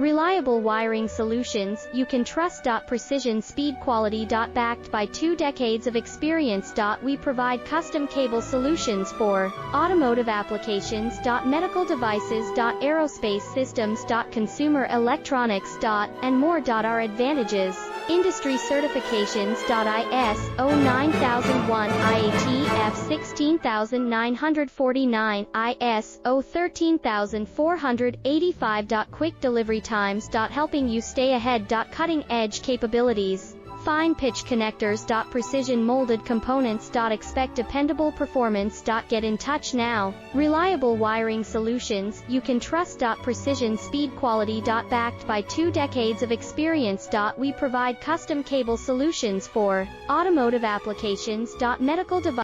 Reliable wiring solutions you can trust. Precision speed quality. Backed by 2 decades of experience. We provide custom cable solutions for automotive applications. Medical devices. Aerospace systems. Consumer electronics. And more. Our advantages: industry certifications. ISO 9001, IATF 16949, ISO 13485. Quick delivery times. Helping you stay ahead. Cutting edge capabilities. Fine pitch connectors. Precision molded components. Expect dependable performance. Get in touch now. Reliable wiring solutions you can trust. Precision speed quality. Backed by 2 decades of experience. We provide custom cable solutions for automotive applications. Medical devices.